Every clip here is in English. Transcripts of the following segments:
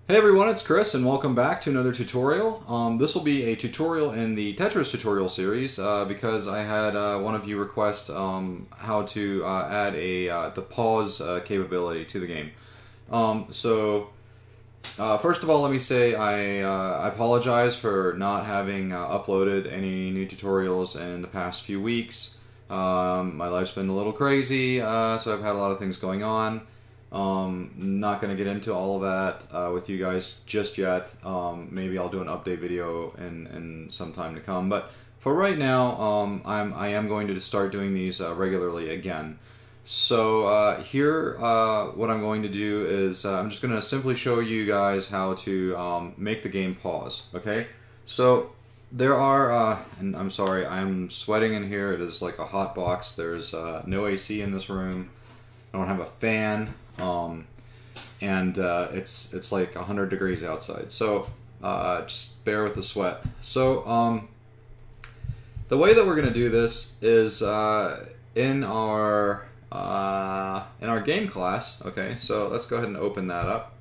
Hey everyone, it's Chris and welcome back to another tutorial. This will be a tutorial in the Tetris tutorial series because I had one of you request how to add the pause capability to the game. First of all, let me say I apologize for not having uploaded any new tutorials in the past few weeks. My life's been a little crazy, so I've had a lot of things going on. Not going to get into all of that with you guys just yet. Maybe I'll do an update video in some time to come. But for right now, I am going to start doing these regularly again. So here, what I'm going to do is I'm just going to simply show you guys how to make the game pause. Okay? So there are, and I'm sorry, I'm sweating in here. It is like a hot box. There's no AC in this room. I don't have a fan. It's like 100 degrees outside, so just bear with the sweat. So the way that we're gonna do this is in our game class. Okay, so let's go ahead and open that up.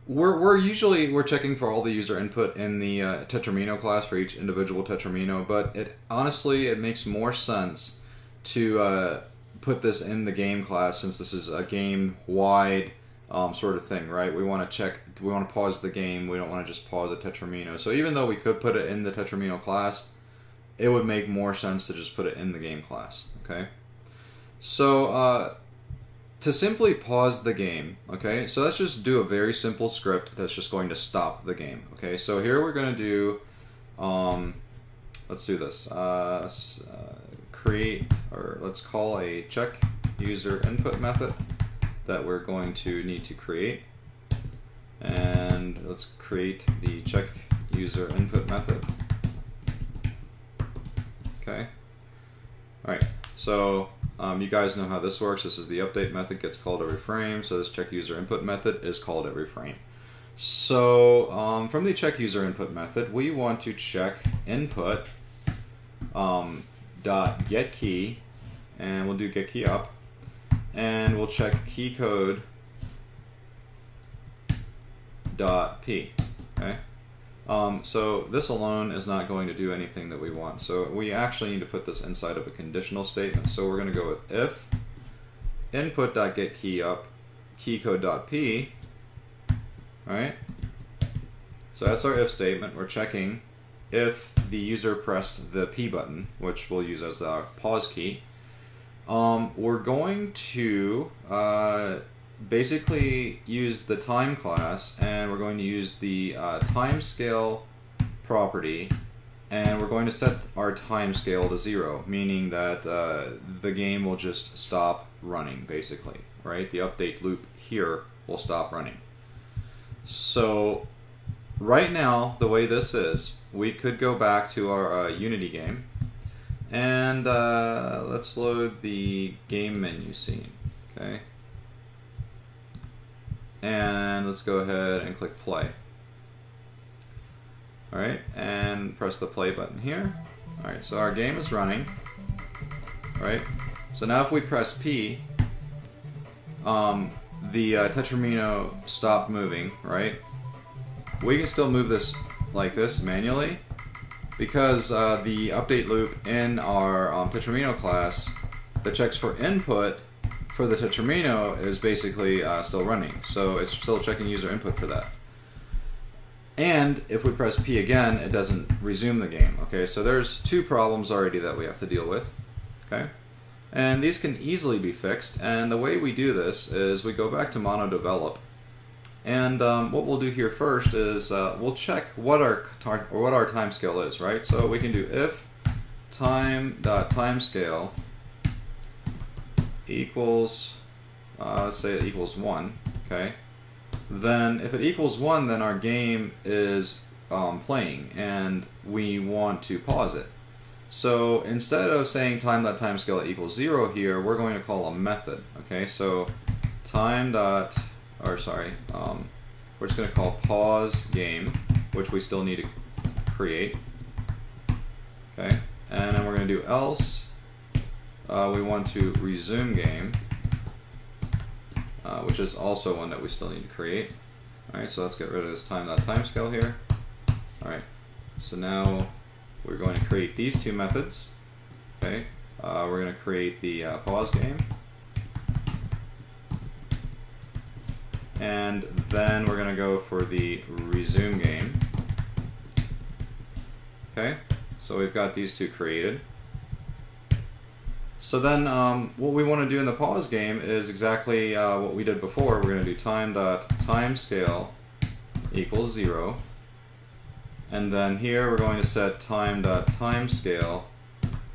We're checking for all the user input in the Tetramino class for each individual Tetramino, but honestly it makes more sense to put this in the game class, since this is a game-wide sort of thing, right? We want to pause the game. We don't want to just pause a Tetramino. So even though we could put it in the Tetramino class, it would make more sense to just put it in the game class, okay? So to simply pause the game, okay, so let's just do a very simple script that's just going to stop the game, okay? So here we're going to do, let's do this. Let's call a check user input method that we're going to need to create, and let's create the check user input method. Okay, alright, so you guys know how this works. This is the update method, gets called every frame, so this check user input method is called every frame. So from the check user input method, we want to check input dot get key, and we'll do get key up, and we'll check key code dot p. Okay, so this alone is not going to do anything that we want, so we actually need to put this inside of a conditional statement. So we're going to go with if input dot get key up key code dot p. All right, so that's our if statement. We're checking if the user pressed the P button, which we'll use as the pause key. We're going to basically use the time class, and we're going to use the time scale property, and we're going to set our time scale to 0, meaning that the game will just stop running, basically, right? The update loop here will stop running. So right now, the way this is, we could go back to our Unity game, and let's load the game menu scene, okay? And let's go ahead and click play. Alright, and press the play button here. Alright, so our game is running, right? So now if we press P, the Tetramino stopped moving, right? We can still move this like this manually, because the update loop in our Tetramino class that checks for input for the Tetramino is basically still running, so it's still checking user input for that. And if we press P again, it doesn't resume the game. Okay, so there's two problems already that we have to deal with. Okay, and these can easily be fixed, and the way we do this is we go back to mono-develop. And what we'll do here first is we'll check what our time scale is, right? So we can do if time.timescale equals, let's say it equals 1, okay? Then if it equals 1, then our game is playing, and we want to pause it. So instead of saying time.timescale equals 0 here, we're going to call a method, okay? So we're just going to call pause game, which we still need to create. Okay, and then we're going to do else. We want to resume game. which is also one that we still need to create. Alright, so let's get rid of this time.timescale here. Alright, so now we're going to create these two methods. Okay, we're going to create the pause game. And then we're going to go for the resume game. Okay, so we've got these two created. So then what we want to do in the pause game is exactly what we did before. We're going to do time.timescale equals 0. And then here we're going to set time.timescale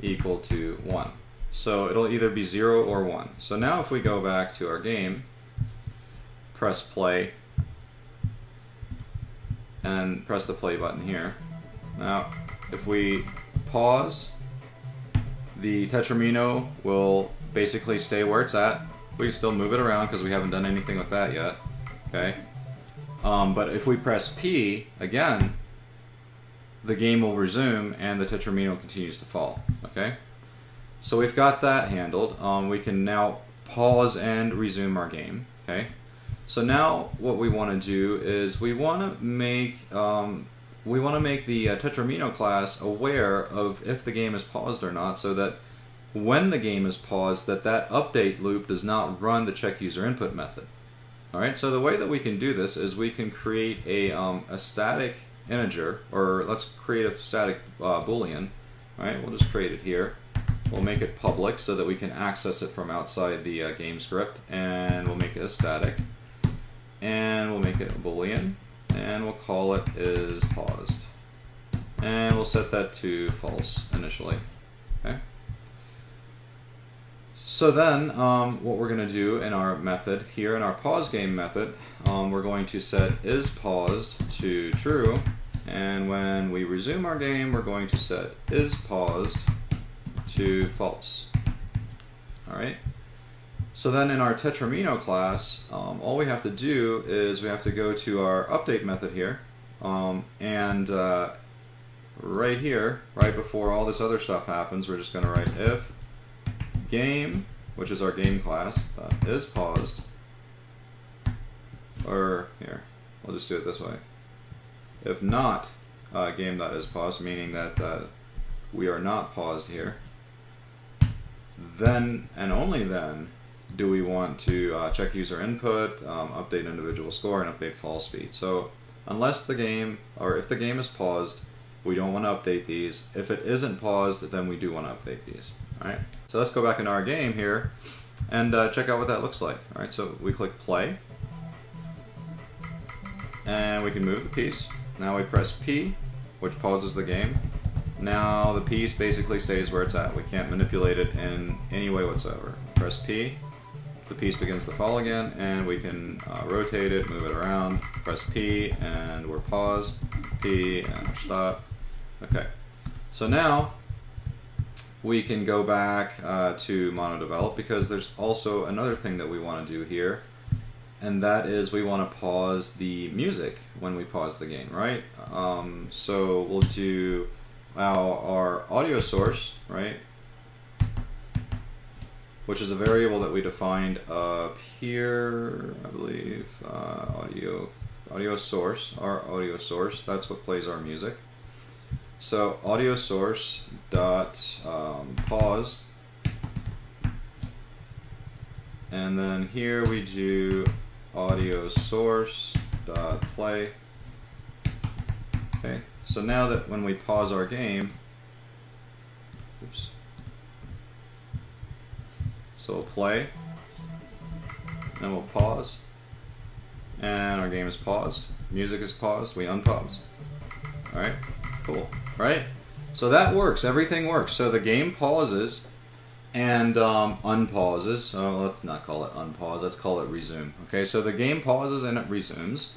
equal to 1. So it'll either be 0 or 1. So now if we go back to our game, press play, and press the play button here. Now if we pause, the Tetramino will basically stay where it's at. We can still move it around because we haven't done anything with that yet. Okay, but if we press P again, the game will resume and the Tetramino continues to fall. Okay, so we've got that handled. We can now pause and resume our game. Okay, so now what we want to do is we want to make the Tetramino class aware of if the game is paused or not, so that when the game is paused, that update loop does not run the check user input method. Alright, so the way that we can do this is we can create a static integer, or let's create a static boolean. Alright, we'll just create it here. We'll make it public so that we can access it from outside the game script, and we'll make it a static, and we'll make it a boolean, and we'll call it is paused, and we'll set that to false initially. Okay, so then what we're going to do in our method here, in our pause game method, we're going to set is paused to true, and when we resume our game we're going to set is paused to false. Alright, so then in our Tetramino class, all we have to do is we have to go to our update method here, and right here, right before all this other stuff happens, we're just going to write if game, which is our game class, is paused, or here, we'll just do it this way. If not game.is paused, meaning that we are not paused here, then and only then do we want to check user input, update individual score, and update fall speed. So unless the game, or if the game is paused, we don't want to update these. If it isn't paused, then we do want to update these. Alright, so let's go back into our game here and check out what that looks like. Alright, so we click play, and we can move the piece. Now we press P, which pauses the game. Now the piece basically stays where it's at. We can't manipulate it in any way whatsoever. Press P, the piece begins to fall again, and we can rotate it, move it around. Press P, and we're paused. P, and we're stopped. Okay, so now we can go back to monodevelop, because there's also another thing that we want to do here, and that is we want to pause the music when we pause the game, right? So we'll do our audio source, right, which is a variable that we defined up here, I believe, audio source, our audio source, that's what plays our music. So audio source dot pause, and then here we do audio source dot play. Okay, so now that when we pause our game, oops, so we'll play, and we'll pause, and our game is paused, music is paused, we unpause. Alright, cool, right? So that works, everything works. So the game pauses and unpauses. So let's not call it unpause, let's call it resume. Okay, so the game pauses and it resumes,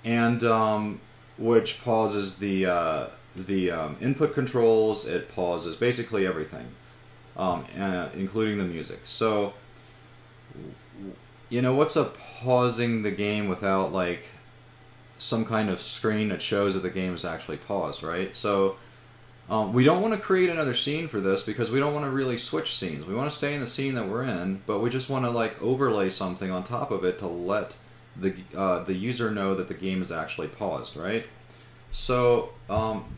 and which pauses the input controls, it pauses basically everything, including the music. So, you know, what's up pausing the game without like some kind of screen that shows that the game is actually paused, right? So We don't want to create another scene for this because we don't want to really switch scenes. We want to stay in the scene that we're in, but we just want to like overlay something on top of it to let the user know that the game is actually paused, right? So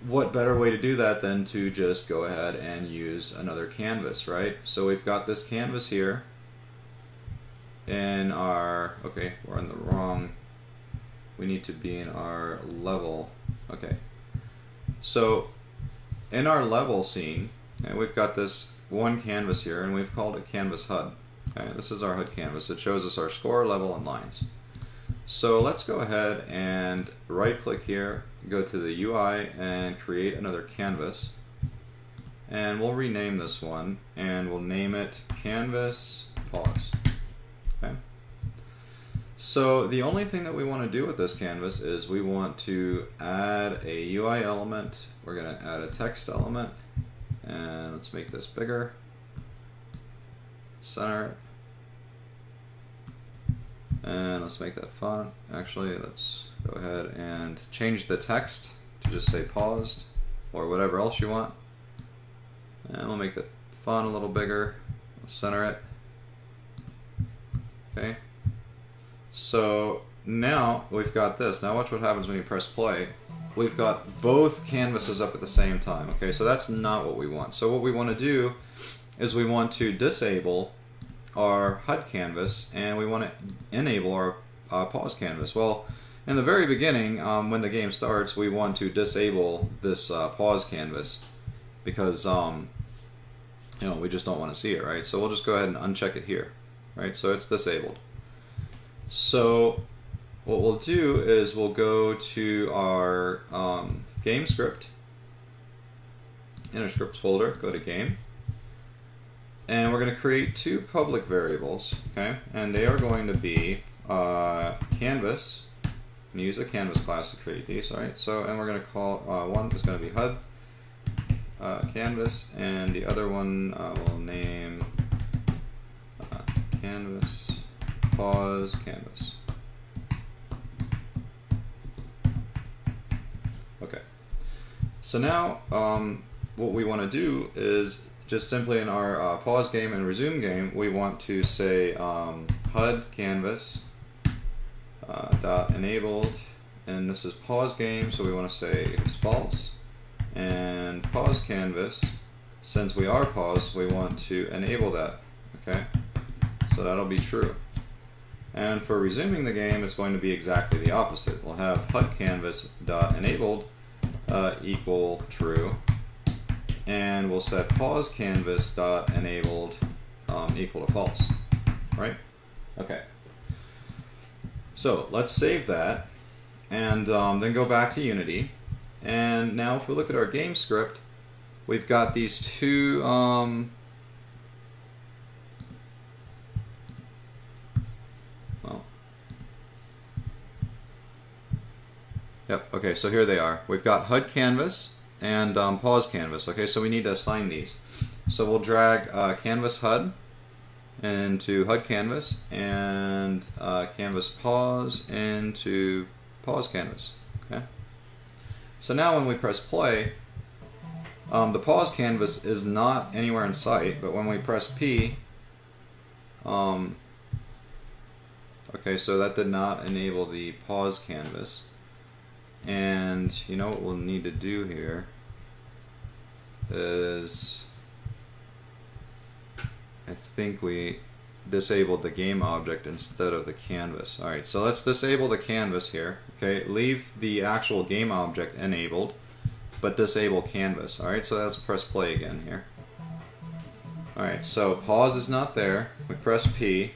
what better way to do that than to just go ahead and use another canvas, right? So we've got this canvas here in our, okay, we're in the wrong, we need to be in our level. Okay, so in our level scene, and we've got this one canvas here, and we've called it canvas HUD. Okay, this is our HUD canvas. It shows us our score, level, and lines. So let's go ahead and right-click here, go to the UI, and create another canvas. And we'll rename this one, and we'll name it Canvas Pause. Okay. So the only thing that we want to do with this canvas is we want to add a UI element. We're going to add a text element, and let's make this bigger. Center it. And let's make that font. Actually, let's go ahead and change the text to just say paused or whatever else you want. And we'll make the font a little bigger. We'll center it. Okay. So now we've got this. Now watch what happens when you press play. We've got both canvases up at the same time. Okay, so that's not what we want. So what we want to do is we want to disable our HUD canvas and we want to enable our pause canvas. Well, in the very beginning, when the game starts, we want to disable this pause canvas because you know, we just don't want to see it, right? So we'll just go ahead and uncheck it here, right? So it's disabled. So what we'll do is we'll go to our game script, in our scripts folder, go to game, and we're going to create two public variables, okay? And they are going to be canvas. I'm going to use the canvas class to create these, all right? So, and we're going to call one is going to be HUD canvas, and the other one we'll name canvas pause canvas. Okay. So now what we want to do is just simply in our pause game and resume game, we want to say HUD canvas dot enabled, and this is pause game, so we want to say it's false. And pause canvas, since we are paused, we want to enable that. Okay, so that'll be true. And for resuming the game, it's going to be exactly the opposite. We'll have HUD canvas dot enabled equal true, and we'll set pause canvas dot enabled equal to false. Right? Okay. So let's save that, and then go back to Unity. And now if we look at our game script, we've got these two yep, okay, so here they are. We've got HUD canvas and pause canvas. Okay, so we need to assign these. So we'll drag canvas HUD into HUD canvas and canvas pause into pause canvas. Okay. So now when we press play, the pause canvas is not anywhere in sight, but when we press P, okay, so that did not enable the pause canvas. And you know what we'll need to do here is, I think we disabled the game object instead of the canvas. Alright, so let's disable the canvas here. Okay, leave the actual game object enabled, but disable canvas. Alright, so let's press play again here. Alright, so pause is not there. We press P.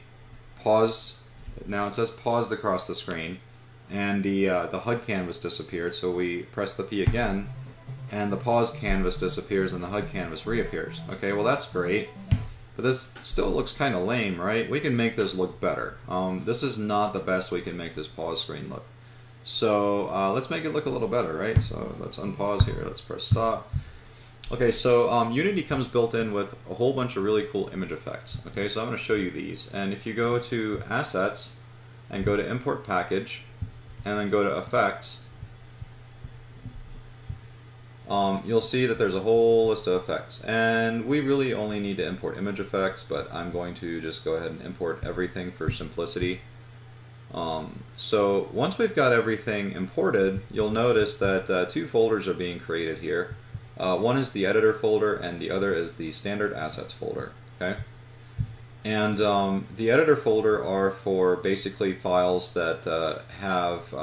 Pause. Now it says paused across the screen. And the HUD canvas disappeared, so we press the P again, and the pause canvas disappears and the HUD canvas reappears. Okay, well that's great, but this still looks kind of lame, right? We can make this look better. This is not the best we can make this pause screen look. So let's make it look a little better, right? So let's unpause here, let's press stop. Okay, so Unity comes built in with a whole bunch of really cool image effects. Okay, so I'm going to show you these, and if you go to Assets and go to Import Package, and then go to Effects, you'll see that there's a whole list of effects. And we really only need to import image effects, but I'm going to just go ahead and import everything for simplicity. So once we've got everything imported, you'll notice that two folders are being created here. One is the editor folder and the other is the standard assets folder. Okay, and the editor folder are for basically files that have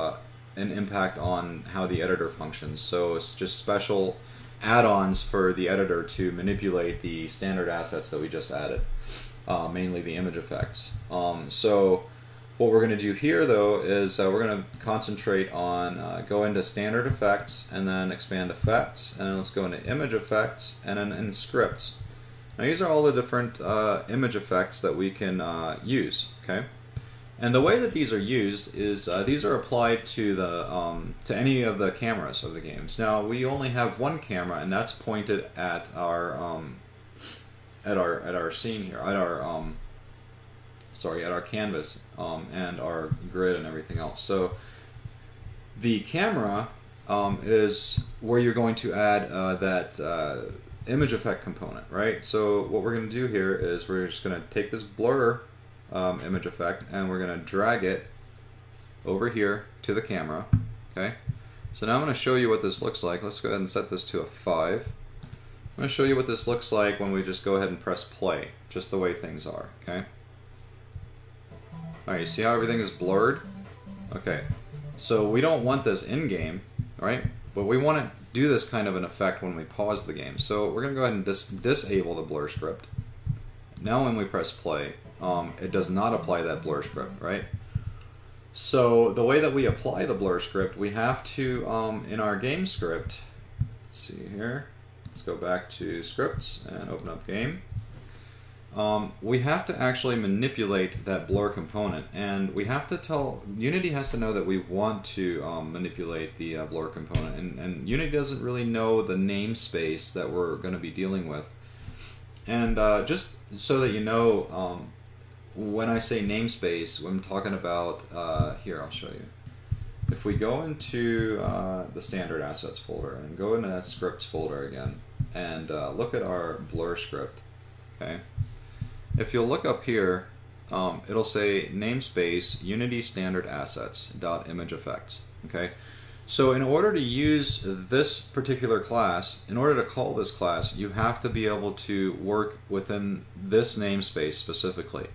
an impact on how the editor functions. So it's just special add-ons for the editor to manipulate the standard assets that we just added, mainly the image effects. So what we're going to do here, though, is we're going to concentrate on go into standard effects and then expand effects, and then let's go into image effects and then in scripts. Now these are all the different image effects that we can use. Okay, and the way that these are used is these are applied to the to any of the cameras of the games. Now we only have one camera, and that's pointed at our scene here, at our canvas and our grid and everything else. So the camera is where you're going to add that image effect component, right? So what we're going to do here is we're just going to take this blur image effect and we're going to drag it over here to the camera. Okay, so now I'm going to show you what this looks like. Let's go ahead and set this to a 5. I'm going to show you what this looks like when we just go ahead and press play, just the way things are. Okay. Alright, you see how everything is blurred? Okay, so we don't want this in-game, right? But we want to do this kind of an effect when we pause the game. So we're going to go ahead and disable the blur script. Now when we press play, it does not apply that blur script, right? So the way that we apply the blur script, we have to, in our game script, let's see here, let's go back to scripts and open up game. We have to actually manipulate that blur component, and we have to tell Unity has to know that we want to manipulate the blur component, and Unity doesn't really know the namespace that we're going to be dealing with. And just so that you know, when I say namespace, I'm talking about here. I'll show you. If we go into the standard assets folder and go into that scripts folder again, and look at our blur script, okay. If you'll look up here, it'll say namespace Unity standard assets dot image effects. Okay, so in order to use this particular class, in order to call this class, you have to be able to work within this namespace specifically.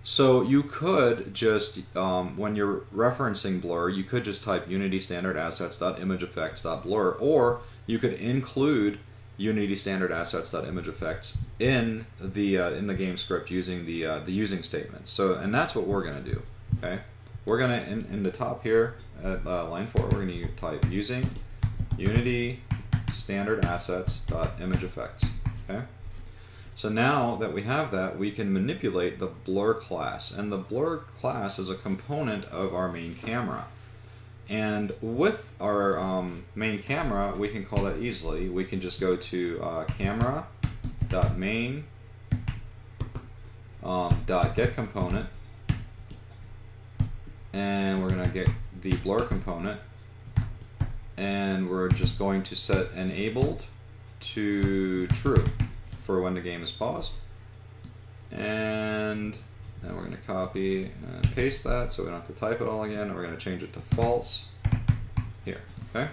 So you could just, when you're referencing blur, you could just type Unity standard assets dot image effects dot blur, or you could include Unity standard assets dot image effects in the game script using the using statements. So, and that's what we're going to do. Okay, we're going to in the top here at line 4, we're going to type using Unity standard assets dot image effects. Okay, so now that we have that, we can manipulate the blur class, and the blur class is a component of our main camera. And with our main camera, we can call that easily. We can just go to camera.main.getComponent, and we're going to get the blur component, and we're just going to set enabled to true for when the game is paused. And then we're going to copy and paste that so we don't have to type it all again. And we're going to change it to false here. Okay.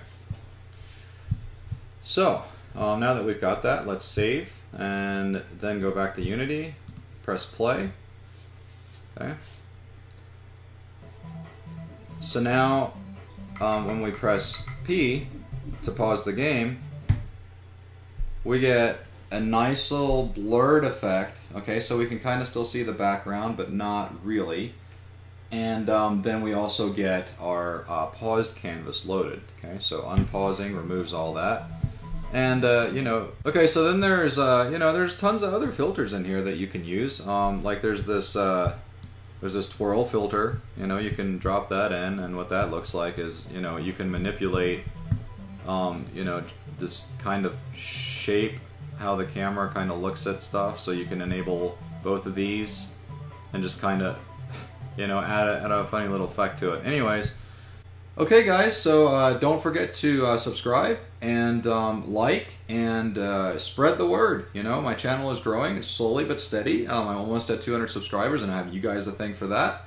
So now that we've got that, let's save and then go back to Unity, press play. Okay. So now when we press P to pause the game, we get a nice little blurred effect. Okay, so we can kind of still see the background, but not really. And then we also get our paused canvas loaded. Okay, so unpausing removes all that. And you know, okay, so then there's you know, there's tons of other filters in here that you can use. Like there's this twirl filter. You know, you can drop that in, and what that looks like is, you know, you can manipulate you know, this kind of shape, how the camera kind of looks at stuff, so you can enable both of these and just kind of, you know, add a funny little effect to it. Anyways, Okay, guys, so don't forget to subscribe and like and spread the word. You know, my channel is growing slowly but steady. I'm almost at 200 subscribers, and I have you guys to thank for that.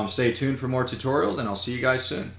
Stay tuned for more tutorials, and I'll see you guys soon.